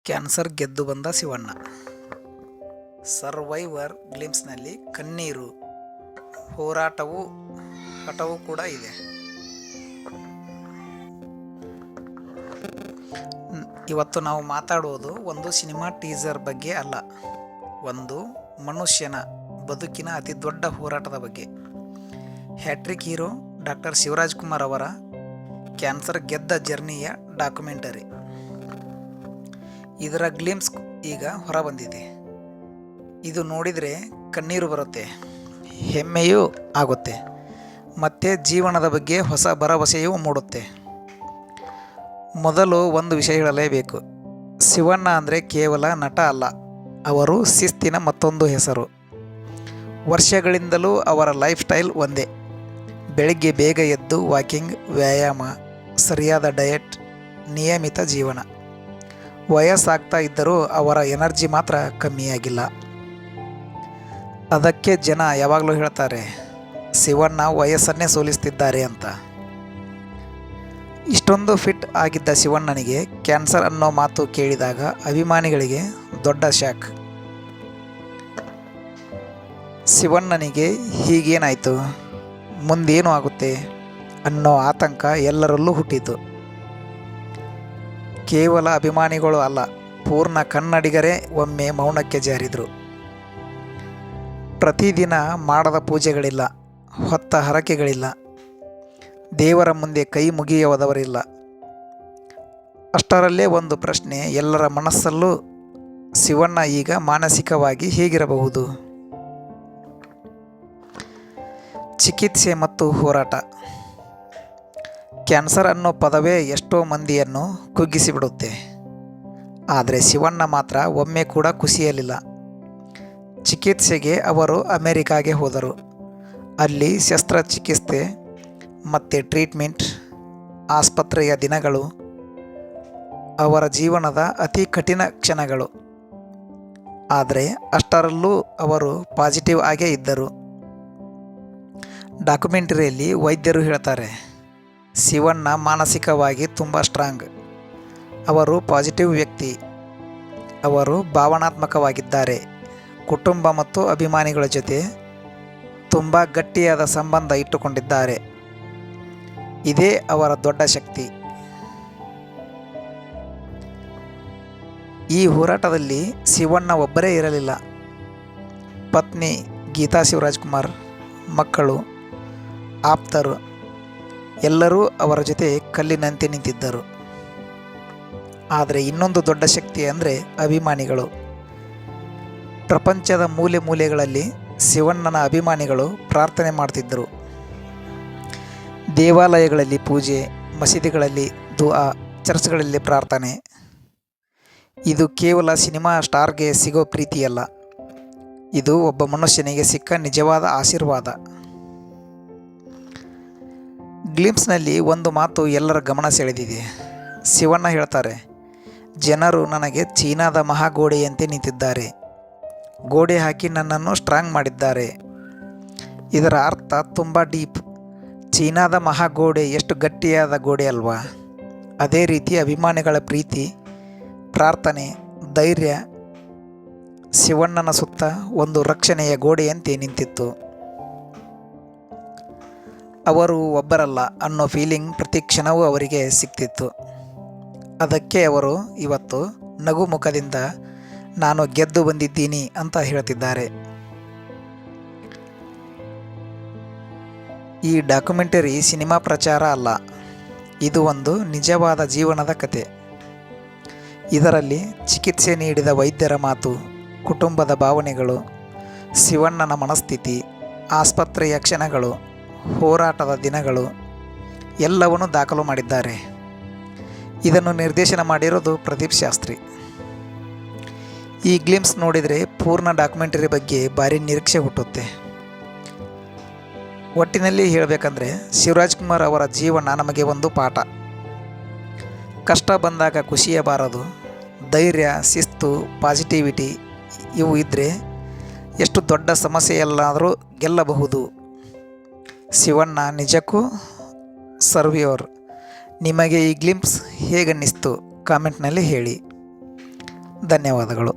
Cancer ಗೆದ್ದು ಬಂದ Shivanna. Survivor ಗ್ಲಿಂಪ್ಸ್ನಲ್ಲಿ ಕಣ್ಣೀರು, ಹೋರಾಟವೂ ಹಠವೂ ಕೂಡ ಇದೆ. ಇವತ್ತು ನಾವು ಮಾತಾಡುವುದು ಒಂದು ಸಿನಿಮಾ ಟೀಸರ್ ಬಗ್ಗೆ ಅಲ್ಲ, ಒಂದು ಮನುಷ್ಯನ ಬದುಕಿನ ಅತಿ ದೊಡ್ಡ ಹೋರಾಟದ ಬಗ್ಗೆ. ಹ್ಯಾಟ್ರಿಕ್ ಹೀರೋ ಡಾಕ್ಟರ್ ಶಿವರಾಜ್ಕುಮಾರ್ ಅವರ ಕ್ಯಾನ್ಸರ್ ಗೆದ್ದ ಜರ್ನಿಯ ಡಾಕ್ಯುಮೆಂಟರಿ. ಇದರ ಗ್ಲಿಂಪ್ಸ್ ಈಗ ಹೊರಬಂದಿದೆ. ಇದು ನೋಡಿದರೆ ಕಣ್ಣೀರು ಬರುತ್ತೆ, ಹೆಮ್ಮೆಯೂ ಆಗುತ್ತೆ, ಮತ್ತು ಜೀವನದ ಬಗ್ಗೆ ಹೊಸ ಭರವಸೆಯೂ ಮೂಡುತ್ತೆ. ಮೊದಲು ಒಂದು ವಿಷಯ ಹೇಳಲೇಬೇಕು. ಶಿವಣ್ಣ ಅಂದರೆ ಕೇವಲ ನಟ ಅಲ್ಲ, ಅವರು ಶಿಸ್ತಿನ ಮತ್ತೊಂದು ಹೆಸರು. ವರ್ಷಗಳಿಂದಲೂ ಅವರ ಲೈಫ್ ಸ್ಟೈಲ್ ಒಂದೇ: ಬೆಳಿಗ್ಗೆ ಬೇಗ ಎದ್ದು ವಾಕಿಂಗ್, ವ್ಯಾಯಾಮ, ಸರಿಯಾದ ಡಯಟ್, ನಿಯಮಿತ ಜೀವನ. ವಯಸ್ಸಾಗ್ತಾ ಇದ್ದರೂ ಅವರ ಎನರ್ಜಿ ಮಾತ್ರ ಕಮ್ಮಿಯಾಗಿಲ್ಲ. ಅದಕ್ಕೆ ಜನ ಯಾವಾಗಲೂ ಹೇಳ್ತಾರೆ, ಶಿವಣ್ಣ ವಯಸ್ಸನ್ನೇ ಸೋಲಿಸ್ತಿದ್ದಾರೆ ಅಂತ. ಇಷ್ಟೊಂದು ಫಿಟ್ ಆಗಿದ್ದ ಶಿವಣ್ಣನಿಗೆ ಕ್ಯಾನ್ಸರ್ ಅನ್ನೋ ಮಾತು ಕೇಳಿದಾಗ ಅಭಿಮಾನಿಗಳಿಗೆ ದೊಡ್ಡ ಶಾಕ್. ಶಿವಣ್ಣನಿಗೆ ಹೀಗೇನಾಯಿತು, ಮುಂದೇನು ಆಗುತ್ತೆ ಅನ್ನೋ ಆತಂಕ ಎಲ್ಲರಲ್ಲೂ ಹುಟ್ಟಿತು. ಕೇವಲ ಅಭಿಮಾನಿಗಳು ಅಲ್ಲ, ಪೂರ್ಣ ಕನ್ನಡಿಗರೇ ಒಮ್ಮೆ ಮೌನಕ್ಕೆ ಜಾರಿದರು. ಪ್ರತಿದಿನ ಮಾಡದ ಪೂಜೆಗಳಿಲ್ಲ, ಹೊತ್ತ ಹರಕೆಗಳಿಲ್ಲ, ದೇವರ ಮುಂದೆ ಕೈ ಮುಗಿಯುವುದವರಿಲ್ಲ. ಅಷ್ಟರಲ್ಲೇ ಒಂದು ಪ್ರಶ್ನೆ ಎಲ್ಲರ ಮನಸ್ಸಲ್ಲೂ: ಶಿವಣ್ಣ ಈಗ ಮಾನಸಿಕವಾಗಿ ಹೇಗಿರಬಹುದು? ಚಿಕಿತ್ಸೆ ಮತ್ತು ಹೋರಾಟ. ಕ್ಯಾನ್ಸರ್ ಅನ್ನೋ ಪದವೇ ಎಷ್ಟೋ ಮಂದಿಯನ್ನು ಕುಗ್ಗಿಸಿಬಿಡುತ್ತೆ. ಆದರೆ ಶಿವಣ್ಣ ಮಾತ್ರ ಒಮ್ಮೆ ಕೂಡ ಕುಸಿಯಲಿಲ್ಲ. ಚಿಕಿತ್ಸೆಗೆ ಅವರು ಅಮೆರಿಕಾಗೆ ಹೋದರು. ಅಲ್ಲಿ ಶಸ್ತ್ರಚಿಕಿತ್ಸೆ ಮತ್ತು ಟ್ರೀಟ್ಮೆಂಟ್, ಆಸ್ಪತ್ರೆಯ ದಿನಗಳು ಅವರ ಜೀವನದ ಅತಿ ಕಠಿಣ ಕ್ಷಣಗಳು. ಆದರೆ ಅಷ್ಟರಲ್ಲೂ ಅವರು ಪಾಸಿಟಿವ್ ಆಗೇ ಇದ್ದರು. ಡಾಕ್ಯುಮೆಂಟರಿಯಲ್ಲಿ ವೈದ್ಯರು ಹೇಳ್ತಾರೆ, ಶಿವಣ್ಣ ಮಾನಸಿಕವಾಗಿ ತುಂಬ ಸ್ಟ್ರಾಂಗ್, ಅವರು ಪಾಸಿಟಿವ್ ವ್ಯಕ್ತಿ, ಅವರು ಭಾವನಾತ್ಮಕವಾಗಿದ್ದಾರೆ, ಕುಟುಂಬ ಮತ್ತು ಅಭಿಮಾನಿಗಳ ಜೊತೆ ತುಂಬ ಗಟ್ಟಿಯಾದ ಸಂಬಂಧ ಇಟ್ಟುಕೊಂಡಿದ್ದಾರೆ. ಇದೇ ಅವರ ದೊಡ್ಡ ಶಕ್ತಿ. ಈ ಹೋರಾಟದಲ್ಲಿ ಶಿವಣ್ಣ ಒಬ್ಬರೇ ಇರಲಿಲ್ಲ. ಪತ್ನಿ ಗೀತಾ ಶಿವರಾಜ್ಕುಮಾರ್, ಮಕ್ಕಳು, ಆಪ್ತರು ಎಲ್ಲರೂ ಅವರ ಜೊತೆ ಕಲ್ಲಿನಂತೆ ನಿಂತಿದ್ದರು. ಆದರೆ ಇನ್ನೊಂದು ದೊಡ್ಡ ಶಕ್ತಿ ಅಂದರೆ ಅಭಿಮಾನಿಗಳು. ಪ್ರಪಂಚದ ಮೂಲೆ ಮೂಲೆಗಳಲ್ಲಿ ಶಿವಣ್ಣನ ಅಭಿಮಾನಿಗಳು ಪ್ರಾರ್ಥನೆ ಮಾಡ್ತಿದ್ದರು. ದೇವಾಲಯಗಳಲ್ಲಿ ಪೂಜೆ, ಮಸೀದಿಗಳಲ್ಲಿ ದುಆ, ಚರ್ಚ್ಗಳಲ್ಲಿ ಪ್ರಾರ್ಥನೆ. ಇದು ಕೇವಲ ಸಿನಿಮಾ ಸ್ಟಾರ್ಗೆ ಸಿಗೋ ಪ್ರೀತಿಯಲ್ಲ, ಇದು ಒಬ್ಬ ಮನುಷ್ಯನಿಗೆ ಸಿಕ್ಕ ನಿಜವಾದ ಆಶೀರ್ವಾದ. ಗ್ಲಿಂಪ್ಸ್ನಲ್ಲಿ ಒಂದು ಮಾತು ಎಲ್ಲರ ಗಮನ ಸೆಳೆದಿದೆ. ಶಿವಣ್ಣ ಹೇಳ್ತಾರೆ, ಜನರು ನನಗೆ ಚೀನಾದ ಮಹಾಗೋಡೆಯಂತೆ ನಿಂತಿದ್ದಾರೆ, ಗೋಡೆ ಹಾಕಿ ನನ್ನನ್ನು ಸ್ಟ್ರಾಂಗ್ ಮಾಡಿದ್ದಾರೆ. ಇದರ ಅರ್ಥ ತುಂಬ ಡೀಪ್. ಚೀನಾದ ಮಹಾಗೋಡೆ ಎಷ್ಟು ಗಟ್ಟಿಯಾದ ಗೋಡೆ ಅಲ್ವಾ? ಅದೇ ರೀತಿ ಅಭಿಮಾನಿಗಳ ಪ್ರೀತಿ, ಪ್ರಾರ್ಥನೆ, ಧೈರ್ಯ ಶಿವಣ್ಣನ ಸುತ್ತ ಒಂದು ರಕ್ಷಣೆಯ ಗೋಡೆಯಂತೆ ನಿಂತಿತ್ತು. ಅವರು ಒಬ್ಬರಲ್ಲ ಅನ್ನೋ ಫೀಲಿಂಗ್ ಪ್ರತಿ ಕ್ಷಣವೂ ಅವರಿಗೆ ಸಿಗ್ತಿತ್ತು. ಅದಕ್ಕೆ ಅವರು ಇವತ್ತು ನಗು ಮುಖದಿಂದ ನಾನು ಗೆದ್ದು ಬಂದಿದ್ದೀನಿ ಅಂತ ಹೇಳ್ತಿದ್ದಾರೆ. ಈ ಡಾಕ್ಯುಮೆಂಟರಿ ಸಿನಿಮಾ ಪ್ರಚಾರ ಅಲ್ಲ, ಇದು ಒಂದು ನಿಜವಾದ ಜೀವನದ ಕತೆ. ಇದರಲ್ಲಿ ಚಿಕಿತ್ಸೆ ನೀಡಿದ ವೈದ್ಯರ ಮಾತು, ಕುಟುಂಬದ ಭಾವನೆಗಳು, ಶಿವಣ್ಣನ ಮನಸ್ಥಿತಿ, ಆಸ್ಪತ್ರೆಯ ಕ್ಷಣಗಳು, ಹೋರಾಟದ ದಿನಗಳು ಎಲ್ಲವನ್ನೂ ದಾಖಲು ಮಾಡಿದ್ದಾರೆ. ಇದನ್ನು ನಿರ್ದೇಶನ ಮಾಡಿರೋದು ಪ್ರದೀಪ್ ಶಾಸ್ತ್ರಿ. ಈ ಗ್ಲಿಂಪ್ಸ್ ನೋಡಿದರೆ ಪೂರ್ಣ ಡಾಕ್ಯುಮೆಂಟರಿ ಬಗ್ಗೆ ಭಾರಿ ನಿರೀಕ್ಷೆ ಹುಟ್ಟುತ್ತೆ. ಒಟ್ಟಿನಲ್ಲಿ ಹೇಳಬೇಕಂದ್ರೆ ಶಿವರಾಜ್ಕುಮಾರ್ ಅವರ ಜೀವನ ನಮಗೆ ಒಂದು ಪಾಠ. ಕಷ್ಟ ಬಂದಾಗ ಖುಷಿಯಬಾರದು, ಧೈರ್ಯ, ಶಿಸ್ತು, ಪಾಸಿಟಿವಿಟಿ ಇವು ಇದ್ದರೆ ಎಷ್ಟು ದೊಡ್ಡ ಸಮಸ್ಯೆಯಲ್ಲಾದರೂ ಗೆಲ್ಲಬಹುದು. ಶಿವಣ್ಣ ನಿಜಕ್ಕೂ ಸರ್ವೈವರ್. ನಿಮಗೆ ಈ ಗ್ಲಿಂಪ್ಸ್ ಹೇಗನ್ನಿಸ್ತು ಕಾಮೆಂಟ್ನಲ್ಲಿ ಹೇಳಿ. ಧನ್ಯವಾದಗಳು.